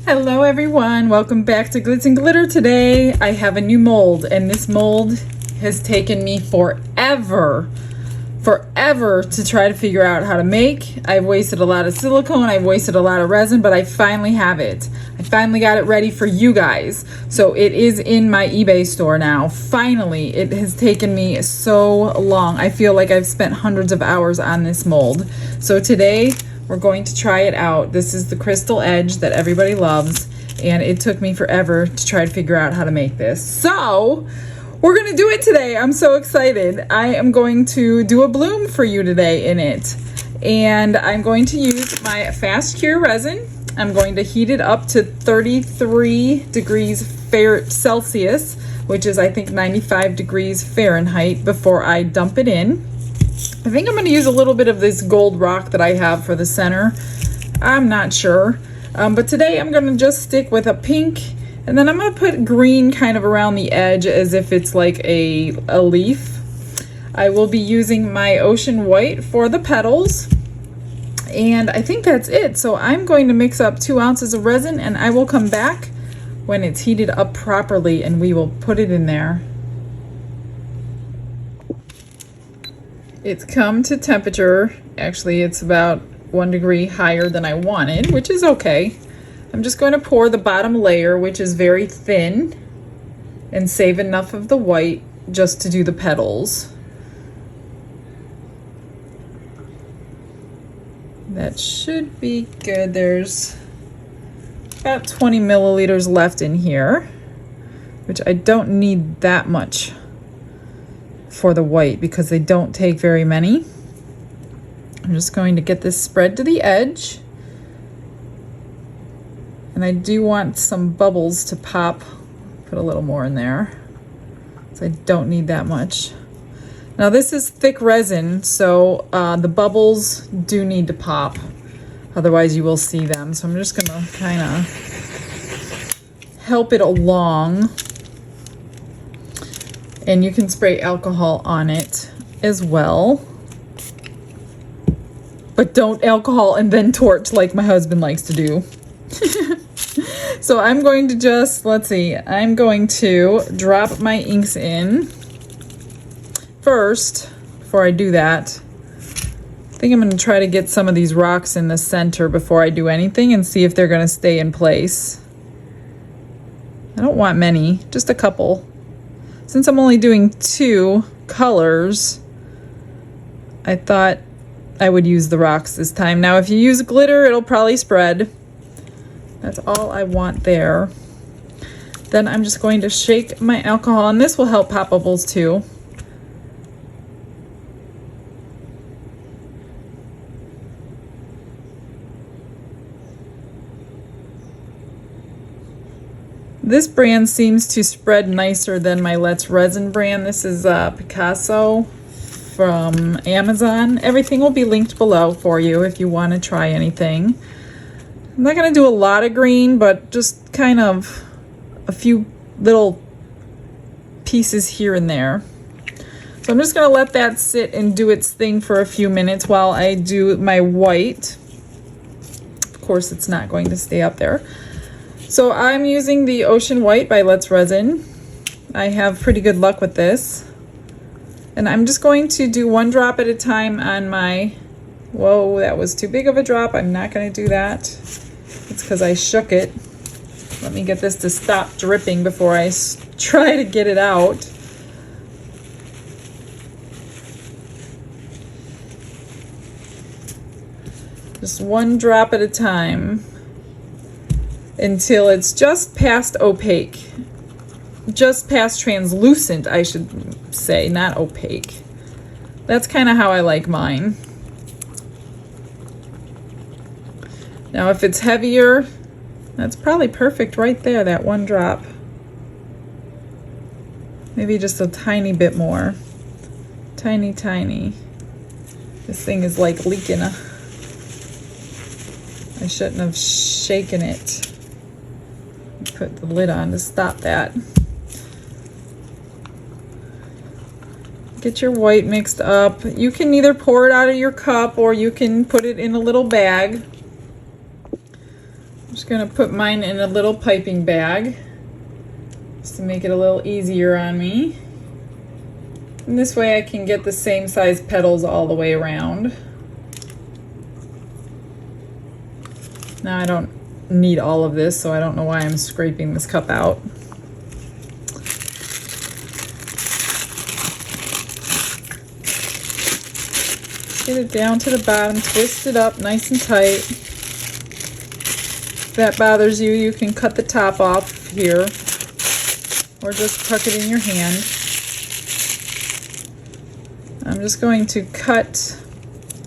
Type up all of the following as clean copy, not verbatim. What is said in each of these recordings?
Hello everyone, welcome back to Glitz and Glitter. Today I have a new mold, and this mold has taken me forever to try to figure out how to make. I've wasted a lot of silicone, I've wasted a lot of resin, but I finally have it. I finally got it ready for you guys. So it is in my eBay store now. Finally, it has taken me so long. I feel like I've spent hundreds of hours on this mold. So today we're going to try it out. This is the crystal edge that everybody loves, and it took me forever to try to figure out how to make this. So we're gonna do it today. I'm so excited. I am going to do a bloom for you today in it, and I'm going to use my fast cure resin. I'm going to heat it up to 33 degrees Celsius, which is I think 95 degrees Fahrenheit, before I dump it in. I think I'm going to use a little bit of this gold rock that I have for the center. I'm not sure. But today I'm going to just stick with a pink, and then I'm going to put green kind of around the edge as if it's like a leaf. I will be using my ocean white for the petals, and I think that's it. So I'm going to mix up 2 ounces of resin, and I will come back when it's heated up properly and we will put it in there. It's come to temperature. Actually, it's about 1 degree higher than I wanted, which is okay. I'm just going to pour the bottom layer, which is very thin, and save enough of the white just to do the petals. That should be good. There's about 20 milliliters left in here, which I don't need that much for the white because they don't take very many. I'm just going to get this spread to the edge, and I do want some bubbles to pop. Put a little more in there, so I don't need that much. Now this is thick resin, so the bubbles do need to pop, otherwise you will see them. So I'm just gonna kind of help it along. And you can spray alcohol on it as well. But don't alcohol and then torch like my husband likes to do. So I'm going to just, let's see, I'm going to drop my inks in first. Before I do that, I think I'm going to try to get some of these rocks in the center before I do anything and see if they're going to stay in place. I don't want many, just a couple. Since I'm only doing 2 colors, I thought I would use the rocks this time. Now if you use glitter, it'll probably spread. That's all I want there. Then I'm just going to shake my alcohol, and this will help pop bubbles too. This brand seems to spread nicer than my Let's Resin brand. This is Picasso from Amazon. Everything will be linked below for you if you want to try anything. I'm not going to do a lot of green, but just kind of a few little pieces here and there. So I'm just going to let that sit and do its thing for a few minutes while I do my white. Of course, it's not going to stay up there. So I'm using the Ocean White by Let's Resin. I have pretty good luck with this. And I'm just going to do 1 drop at a time on my, whoa, that was too big of a drop. I'm not going to do that. It's because I shook it. Let me get this to stop dripping before I try to get it out. Just 1 drop at a time, until it's just past opaque, just past translucent, I should say, not opaque. That's kind of how I like mine. Now if it's heavier, that's probably perfect right there, that 1 drop. Maybe just a tiny bit more. Tiny. This thing is like leaking. I shouldn't have shaken it. Put the lid on to stop that. Get your white mixed up. You can either pour it out of your cup or you can put it in a little bag. I'm Just gonna put mine in a little piping bag just to make it a little easier on me. And this way I can get the same size petals all the way around. Now I don't need all of this, so I don't know why I'm scraping this cup out. Get it down to the bottom, twist it up nice and tight. If that bothers you, you can cut the top off here or just tuck it in your hand. I'm just going to cut,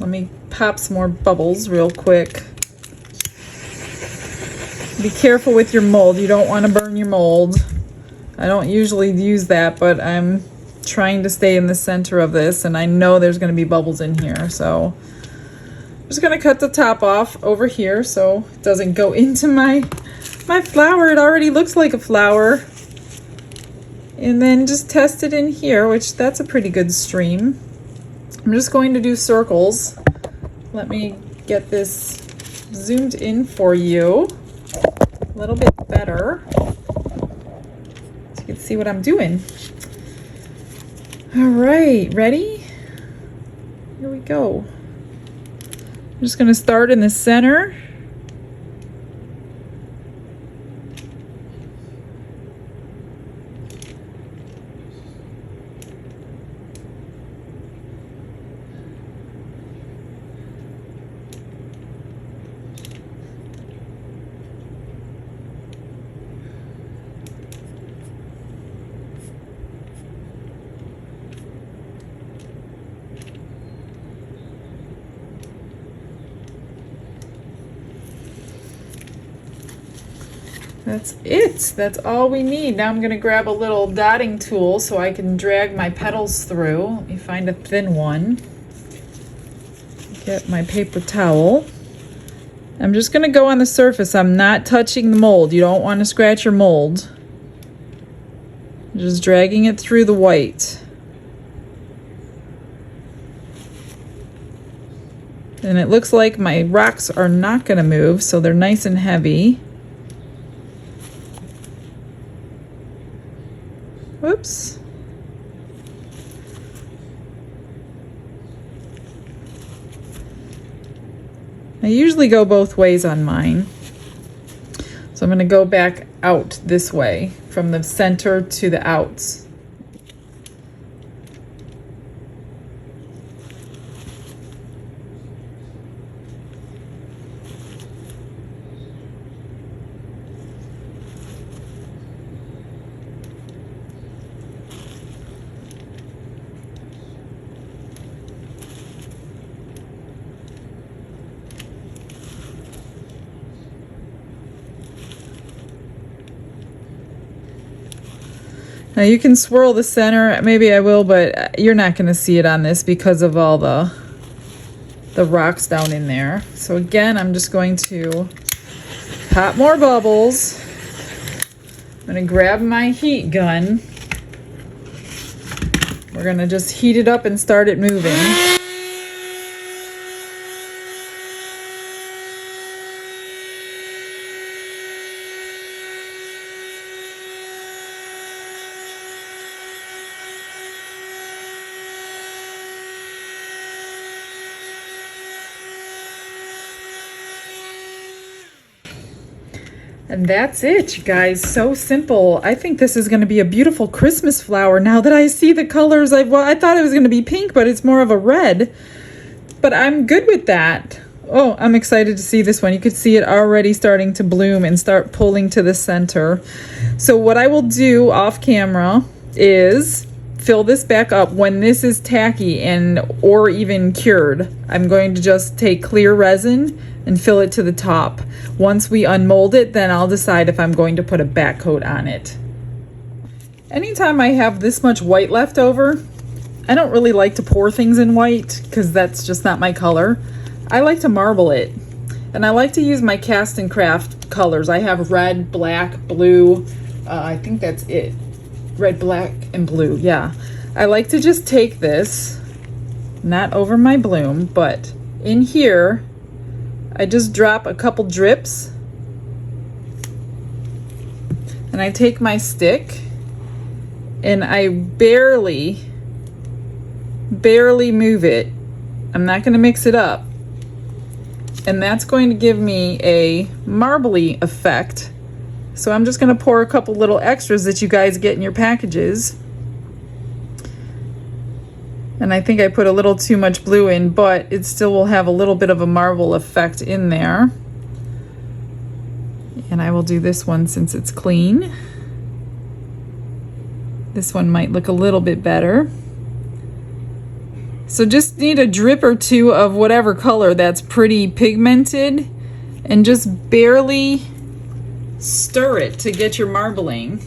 let me pop some more bubbles real quick. Be careful with your mold. You don't want to burn your mold. I don't usually use that, but I'm trying to stay in the center of this, and I know there's going to be bubbles in here, so I'm just going to cut the top off over here so it doesn't go into my flower. It already looks like a flower. And then just test it in here, which that's a pretty good stream. I'm just going to do circles. Let me get this zoomed in for you a little bit better so you can see what I'm doing. All right, ready? Here we go. I'm just going to start in the center. That's it. That's all we need. Now I'm going to grab a little dotting tool so I can drag my petals through. Let me find a thin one. Get my paper towel. I'm just going to go on the surface. I'm not touching the mold. You don't want to scratch your mold. Just dragging it through the white. And it looks like my rocks are not going to move, so they're nice and heavy. Whoops. I usually go both ways on mine. So I'm going to go back out this way from the center to the outs. Now you can swirl the center, maybe I will, but you're not going to see it on this because of all the rocks down in there. So again, I'm just going to pop more bubbles. I'm going to grab my heat gun. We're going to just heat it up and start it moving. And that's it, you guys. So simple. I think this is going to be a beautiful Christmas flower now that I see the colors. I thought it was going to be pink, but it's more of a red. But I'm good with that. Oh, I'm excited to see this one. You could see it already starting to bloom and start pulling to the center. So what I will do off camera is fill this back up. When this is tacky or even cured, I'm going to just take clear resin and fill it to the top. Once we unmold it, then I'll decide if I'm going to put a back coat on it. Anytime I have this much white left over, I don't really like to pour things in white because that's just not my color. I like to marble it. And I like to use my cast and craft colors. I have red, black, blue, I think that's it. Red, black, and blue, yeah. I like to just take this, not over my bloom, but in here, I just drop a couple drips And I take my stick and I barely move it. I'm not going to mix it up. And that's going to give me a marbly effect. So I'm just going to pour a couple little extras that you guys get in your packages. And I think I put a little too much blue in, but it still will have a little bit of a marble effect in there. And I will do this one since it's clean. This one might look a little bit better. So just need a drip or two of whatever color that's pretty pigmented and just barely stir it to get your marbling.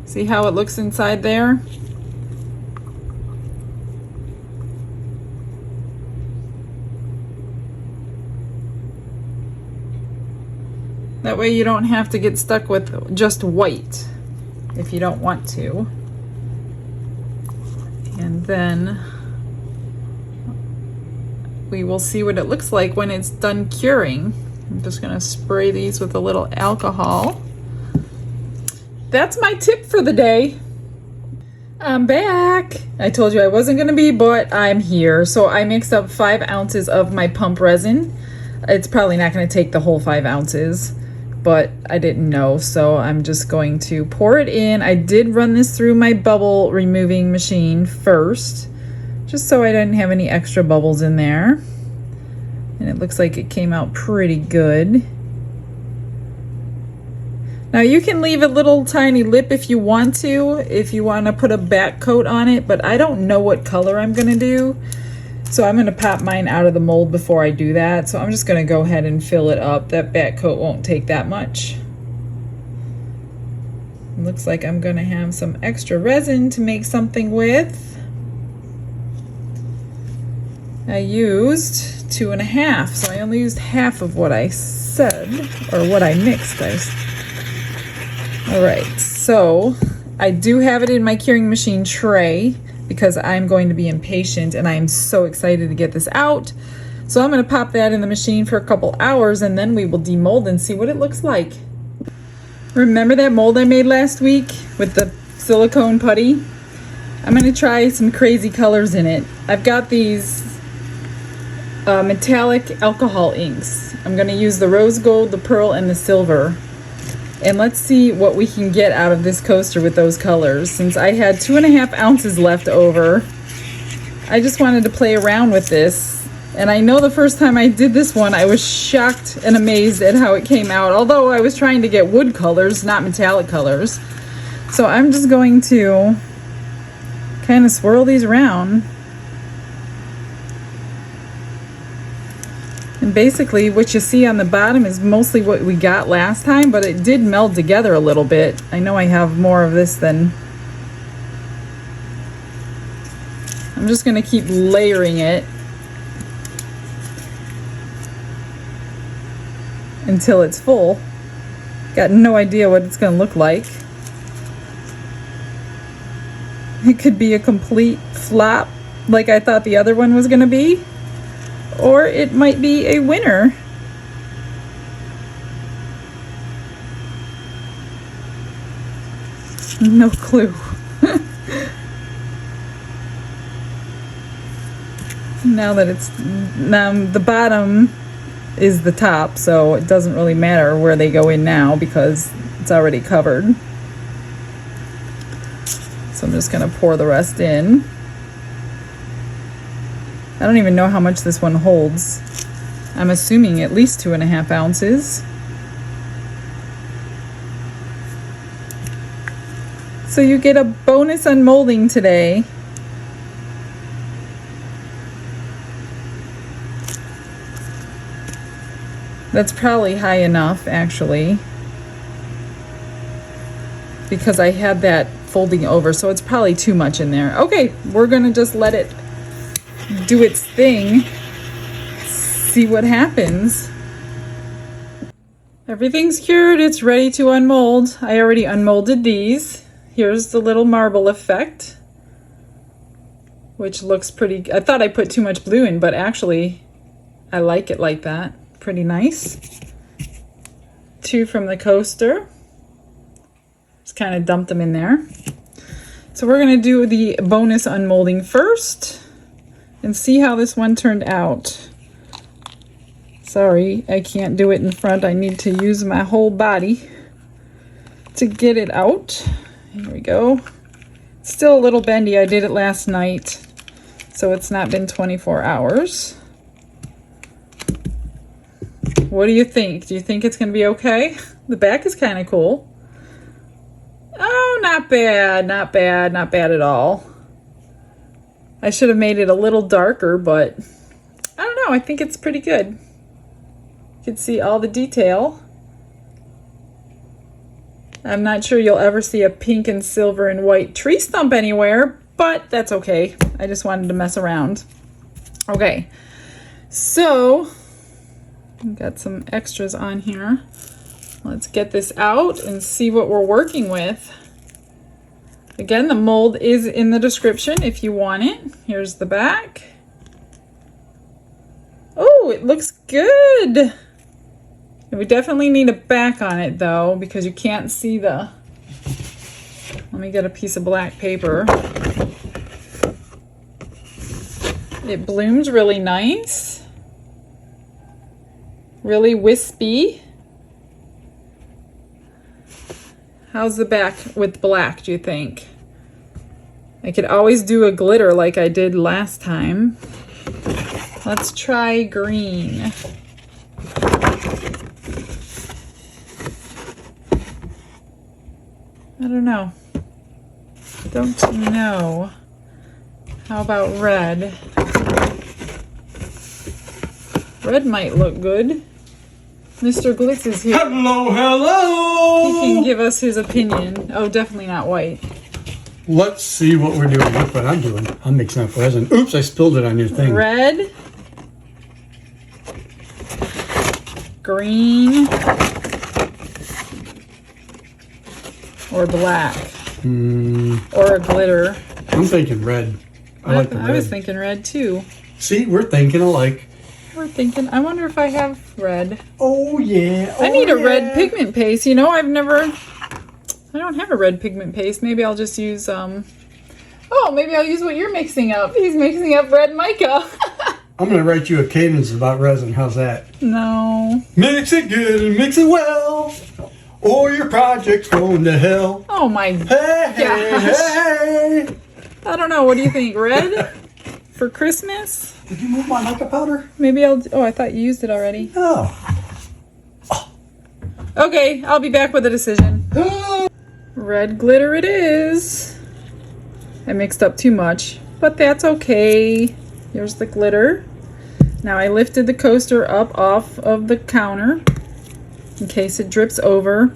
See how it looks inside there? That way you don't have to get stuck with just white if you don't want to. And then we will see what it looks like when it's done curing. I'm just gonna spray these with a little alcohol. That's my tip for the day. I'm back. I told you I wasn't gonna be, but I'm here. So I mixed up 5 ounces of my pump resin. It's probably not gonna take the whole 5 ounces, but I didn't know, so I'm just going to pour it in. I did run this through my bubble removing machine first, just so I didn't have any extra bubbles in there. And it looks like it came out pretty good. Now you can leave a little tiny lip if you want to put a back coat on it, but I don't know what color I'm gonna do. So I'm gonna pop mine out of the mold before I do that. So I'm just gonna go ahead and fill it up. That back coat won't take that much. It looks like I'm gonna have some extra resin to make something with. I used 2.5, so I only used half of what I said, or what I mixed. All right, so I do have it in my curing machine tray because I'm going to be impatient and I am so excited to get this out. So I'm going to pop that in the machine for a couple hours and then we will demold and see what it looks like. Remember that mold I made last week with the silicone putty? I'm going to try some crazy colors in it. I've got these metallic alcohol inks. I'm going to use the rose gold, the pearl, and the silver. And let's see what we can get out of this coaster with those colors. Since I had 2.5 ounces left over, I just wanted to play around with this. And I know the first time I did this one, I was shocked and amazed at how it came out. Although I was trying to get wood colors, not metallic colors. So I'm just going to kind of swirl these around. And basically what you see on the bottom is mostly what we got last time, but it did meld together a little bit. I know I have more of this than... I'm just going to keep layering it until it's full. Got no idea what it's going to look like. It could be a complete flop like I thought the other one was going to be. Or it might be a winner. No clue. Now that it's the bottom is the top, so it doesn't really matter where they go in now because it's already covered. So I'm just gonna pour the rest in. I don't even know how much this one holds. I'm assuming at least 2.5 ounces. So you get a bonus unmolding today. That's probably high enough, actually, because I had that folding over, so it's probably too much in there. Okay, we're gonna just let it do its thing, see what happens. Everything's cured, it's ready to unmold. I already unmolded these. Here's the little marble effect, which looks pretty. I thought I put too much blue in, but actually I like it like that. Pretty nice. 2 from the coaster. Just kind of dumped them in there. So we're going to do the bonus unmolding first and see how this one turned out. Sorry, I can't do it in front. I need to use my whole body to get it out. Here we go. Still a little bendy. I did it last night, so it's not been 24 hours. What do you think? Do you think it's going to be okay? The back is kind of cool. Oh, not bad, not bad, not bad at all. I should have made it a little darker, but I don't know. I think it's pretty good. You can see all the detail. I'm not sure you'll ever see a pink and silver and white tree stump anywhere, but that's okay. I just wanted to mess around. Okay, so I've got some extras on here. Let's get this out and see what we're working with. Again, the mold is in the description if you want it. Here's the back. Oh, it looks good. We definitely need a back on it though, because you can't see the... Let me get a piece of black paper. It blooms really nice. Really wispy. How's the back with black, do you think? I could always do a glitter like I did last time. Let's try green. I don't know. Don't know. How about red? Red might look good. Mr. Glitz is here. Hello, hello! He can give us his opinion. Oh, definitely not white. Let's see what we're doing. Look what I'm doing. I'm mixing up resin. Oops, I spilled it on your thing. Red. Green. Or black. Or a glitter. I'm thinking red. I like the red. I was thinking red too. See, we're thinking alike. We're thinking, I wonder if I have red. Oh, yeah. I need a red pigment paste. You know, I don't have a red pigment paste. Maybe I'll just use, oh, maybe I'll use what you're mixing up. He's mixing up red mica. I'm going to write you a cadence about resin. How's that? No. Mix it good and mix it well, or your project's going to hell. Oh my gosh. Hey. I don't know. What do you think? Red for Christmas? Did you move my mica powder? Maybe I'll... Oh, I thought you used it already. Oh. Okay, I'll be back with a decision. Red glitter it is. I mixed up too much, but that's okay. Here's the glitter. Now I lifted the coaster up off of the counter in case it drips over.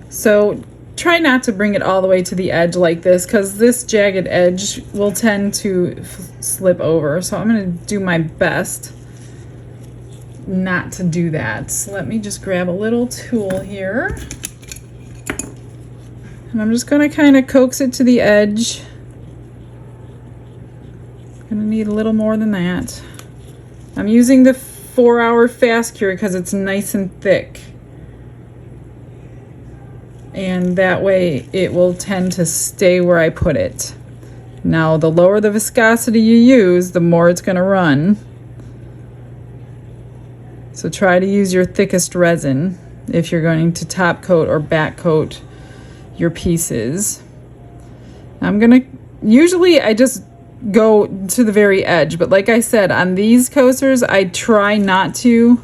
So try not to bring it all the way to the edge like this, because this jagged edge will tend to slip over. So I'm going to do my best not to do that. So let me just grab a little tool here. And I'm just going to kind of coax it to the edge. I'm going to need a little more than that. I'm using the 4-hour fast cure because it's nice and thick. And that way it will tend to stay where I put it. Now, the lower the viscosity you use, the more it's going to run. So try to use your thickest resin if you're going to top coat or back coat your pieces. Usually I just go to the very edge, but like I said, on these coasters, I try not to,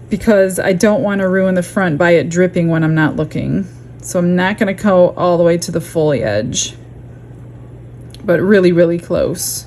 because I don't want to ruin the front by it dripping when I'm not looking. So I'm not going to go all the way to the fully edge, but really, really close.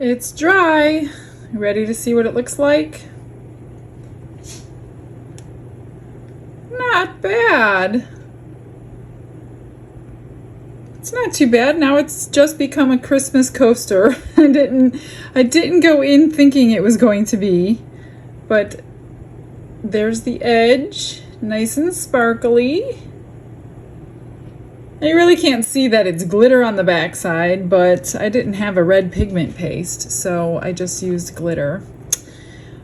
It's dry. Ready to see what it looks like? Not bad. It's not too bad. Now it's just become a Christmas coaster. I didn't go in thinking it was going to be, but there's the edge, nice and sparkly. You really can't see that it's glitter on the back side, but I didn't have a red pigment paste, so I just used glitter.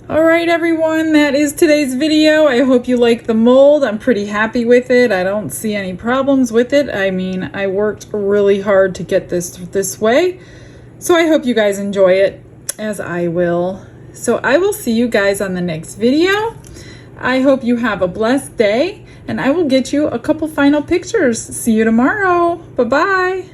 All right, everyone, that is today's video. I hope you like the mold. I'm pretty happy with it. I don't see any problems with it. I mean, I worked really hard to get this way, so I hope you guys enjoy it, as I will. So I will see you guys on the next video. I hope you have a blessed day, and I will get you a couple final pictures. See you tomorrow. Bye-bye.